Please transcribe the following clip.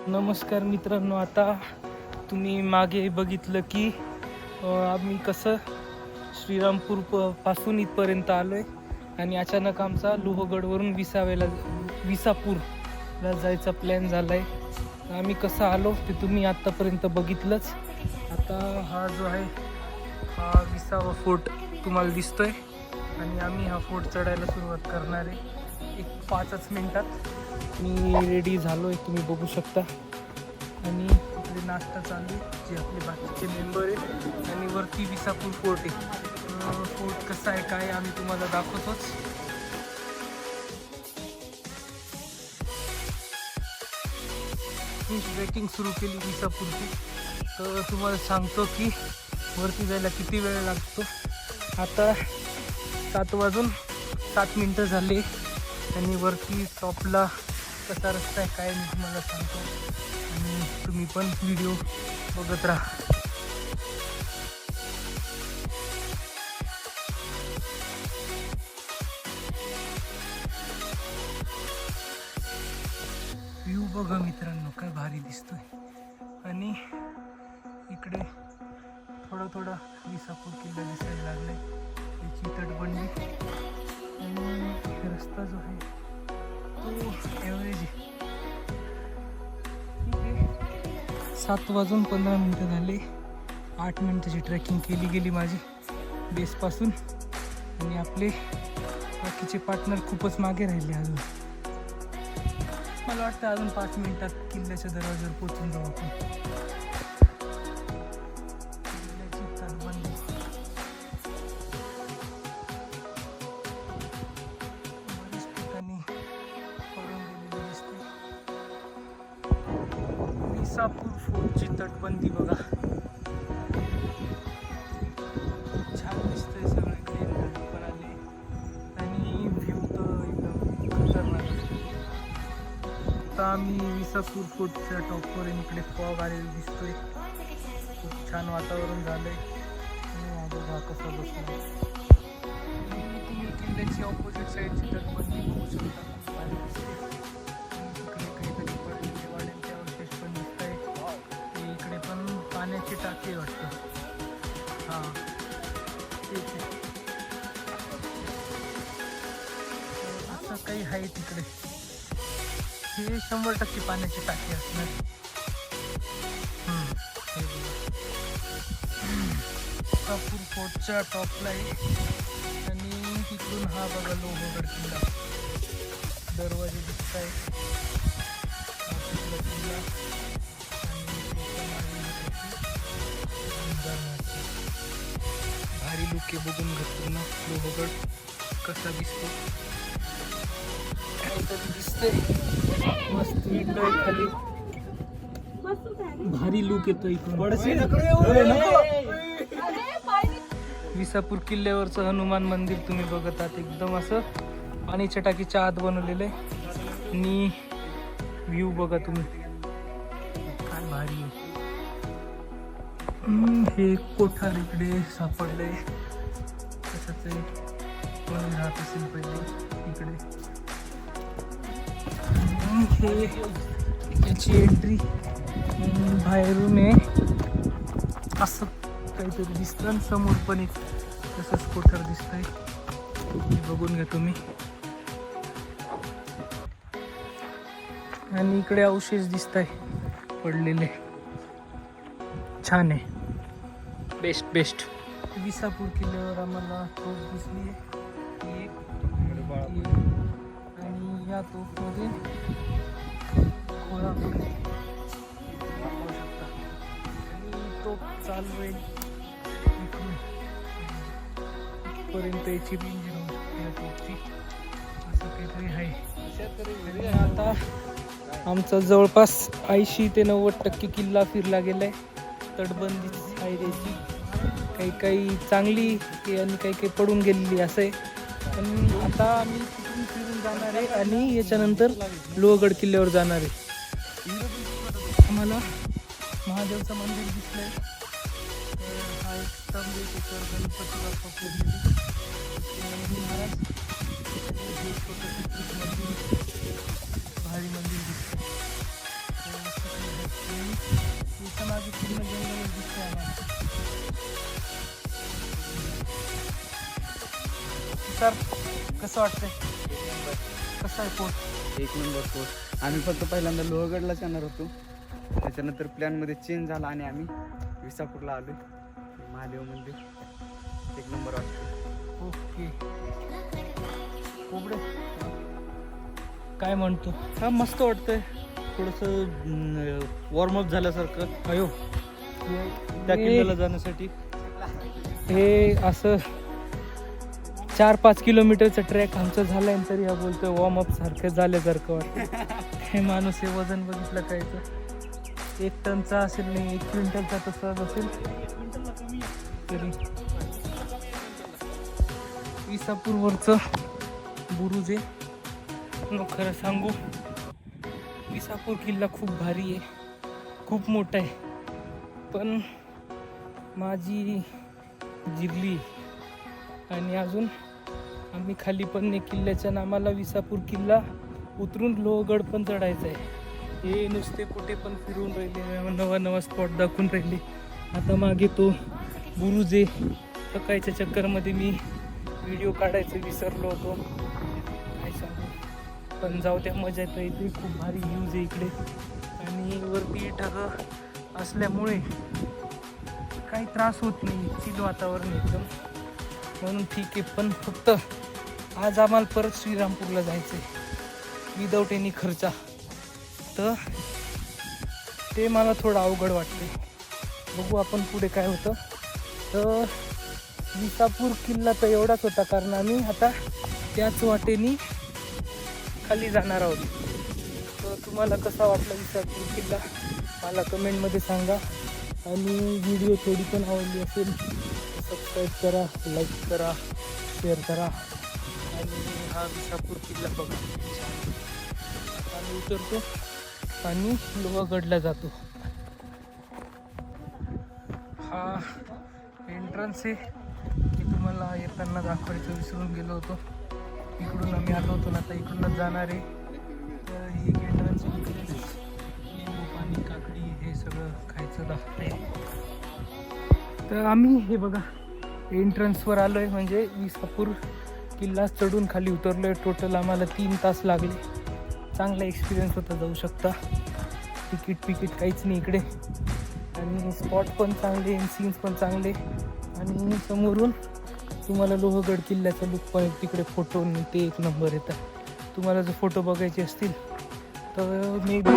नमस्कार मित्रांनो, आता तुम्ही मागे बघितलं की आम्ही कसं श्रीरामपूर पासून इथपर्यंत आलो आहे आणि अचानक आमचा लोहगडवरून विसापूरला जायचा प्लॅन झाला आहे. आम्ही कसं आलो ते तुम्ही आत्तापर्यंत बघितलंच. आता हा जो आहे हा 20वा फोर्ट तुम्हाला दिसतोय आणि आम्ही हा फोर्ट चढायला सुरुवात करणार आहे. एक 5च मिनिटात मी रेडी झालो आहे, तुम्ही बघू शकता. आणि इकडे नाश्ता चालू आहे, जे आपले बाकीचे मेंबर आहेत. आणि वरती विसापूर फोर्ट आहे. फोर्ट कसा आहे काय आम्ही तुम्हाला दाखवतोच. मी ट्रेकिंग सुरू केली विसापूरची, तर तुम्हाला सांगतो की वरती जायला किती वेळ लागतो. आता 7 वाजून 7 मिनटं झाले आणि वरती टॉपला कसा रस्ता आहे काय मी तुम्हाला सांगतो आणि तुम्ही पण व्हिडिओ बघत राहा. व्ह्यू बघा मित्रांनो, काय भारी दिसतोय. आणि इकडे थोडा विसापूर किल्ला दिसायला लागलाय, त्याची तटबंदी. आणि रस्ता जो आहे तो ॲव्हरेज आहे. 7 वाजून 15 मिनटं झाले. 8 मिनिटाची ट्रेकिंग केली गेली माझी बेसपासून. आणि आपले बाकीचे पार्टनर खूपच मागे राहिले अजून. मला वाटतं अजून 5 मिनिटात किल्ल्याच्या दरवाज्यावर पोचून जाऊ आपण. किल्ल्याची तटबंदी बऱ्याच ठिकाणी पडून गेलेली दिसते. विसापूर फोर्टची तटबंदी बघा, छान दिसतंय सगळीकडे. पण आले आणि व्ह्यू तर एकदम खतरनाक आहे. आता आम्ही विसापूर फोर्टच्या टॉपवर इकडे फॉग आलेला दिसतोय. खूप छान वातावरण झालंय. बघा कसं बसलं. तुम्ही किल्ल्याची ऑपोजिट साईडची तटबंदी बघू शकता, खूप भारी दिसते. इकडे काहीतरी पडलेले वाड्यांचे अवशेष पण दिसत आहे. इकडे पण पाण्याची टाकी वाटतं. हां ठीक आहे, असं काही आहे तिकडे. हे 100% पाण्याची टाकी असणार. विसापूर फोर्टच्या टॉपला आहे. आणि तिकडून हा बघा लोहगड किल्ला, दरवाजे दिसत आहे. किल्ला भारी लुक आहे. बघून घेतो ना लोहगड कसा दिसतो. काहीतरी दिसतंय मस्त. विंडो आहे खाली, भारी लुक येतो इकडून. विसापूर किल्ल्यावरचं हनुमान मंदिर तुम्ही बघत आहात. एकदम असं पाण्याच्या टाकीच्या आत बनवलेलं आहे. आणि व्ह्यू बघा तुम्ही, काय भारी आहे. हे कोठार इकडे सापडलंय. तसंच आहे, कोणी राहत असेल पहिले इकडे. हे याची एंट्री बाहेरून आहे, असं काहीतरी दिसतं. आणि समोर पण एक तसंच कोठार दिसतंय, बघून घ्या तुम्ही. आणि इकडे अवशेष दिसत आहे पडलेले, छान आहे. बेस्ट. विसापूर किल्ल्यावर आम्हाला तोफ दिसली आहे आणि या तोफमध्ये गोळा करून दाखवू शकता. आणि तोफ चालू आहे इकडून इथपर्यंत. याची रेंज या तोफची असं काहीतरी आहे. आता आमचा जवळपास 80 ते 90% किल्ला फिरला गेलाय. तटबंदी आहे त्याची, काही चांगली आणि काही पडून गेलेली असं आहे. पण आता आम्ही तिथून फिरून जाणार आहे आणि याच्यानंतर लोहगड किल्ल्यावर जाणार आहे. आम्हाला महादेवचं मंदिर दिसलंय. हा एक स्तंभ आहे, त्याच्यावर गणपती बाप्पा पूजलेले महाराज. भारी मंदिर दिसतं. तुषार कसं वाटतंय? कसं आहे पोट? एक नंबर पोट. आम्ही फक्त पहिल्यांदा लोहगडलाच येणार होतो, त्याच्यानंतर प्लॅनमध्ये चेंज झाला आणि आम्ही विसापूरला आलो. महादेव मंदिर एक नंबर वाटतं. ओके. कोबडे काय म्हणतो? हा मस्त वाटतंय, थोडंसं वॉर्मअप झाल्यासारखं अयो त्या किल्ल्याला जाण्यासाठी. हे असं 4-5 किलोमीटरचं ट्रॅक आमचं झालंय तरी हा बोलतोय वॉर्मअप सारखं झाल्यासारखं वाटतं. हे माणूस हे वजन बघितलं काय तर 1 टनचा असेल नाही 1 क्विंटलचा तसाच असेल तरी. विसापूरवरचं बुरुज आहे. न खरं सांगू विसापूर किल्ला खूप भारी आहे, खूप मोठा आहे. पण माझी जिरली आणि अजून आम्ही खाली पण नाही किल्ल्याच्या नामाला विसापूर किल्ला उतरून लोहगड पण चढायचं आहे. हे नुसते कुठे पण फिरून राहिले, नवा नवा स्पॉट दाखवून राहिले. आता मागे तो बुरुज आहे, सकाळच्या चक्करमध्ये मी व्हिडिओ काढायचं विसरलो होतो, काय सांगू. पण जाऊ त्या मजा येतं, इथे खूप भारी व्ह्यूज आहे इकडे आणि वरती ढग असल्यामुळे काही त्रास होत नाही, चिल वातावरण एकदम, म्हणून ठीक आहे. पण फक्त आज आम्हाला परत श्रीरामपूरला जायचं आहे विदाऊट एनी खर्चा, तर ते मला थोडं अवघड वाटते. बघू आपण पुढे काय होतं. तर विसापूर किल्ला तर एवढाच होता, कारण आम्ही आता त्याच वाटेने खाली जाणार आहोत. तर तुम्हाला कसा वाटला विसापूर किल्ला मला कमेंटमध्ये सांगा. आणि व्हिडिओ थोडी पण आवडली असेल तर सबस्क्राईब करा, लाईक करा, शेअर करा. आणि हा विसापूर किल्ला बघा, आम्ही उतरतो आणि लोहगडला जातो. हा एंट्रन्स आहे, की तुम्हाला येताना दाखवायचं विसरून गेलो होतो. इकडून आम्ही आलो होतो ना, आता इकडूनच जाणार आहे. तर ही एंट्रन्स लिंबू पाणी काकडी हे सगळं खायचं दाखवते. तर आम्ही हे बघा एंट्रन्सवर आलो आहे, म्हणजे विसापूर किल्ला चढून खाली उतरलो आहे. टोटल आम्हाला 3 तास लागले. चांगला एक्सपिरियन्स होता, जाऊ शकता. तिकीट काहीच नाही इकडे आणि स्पॉट पण चांगले, सीन्स पण चांगले. आणि समोरून तुम्हाला लोहगड किल्ल्याचा लुक पण तिकडे फोटो ते एक नंबर येतात. तुम्हाला जर फोटो बघायचे असतील तर मे बी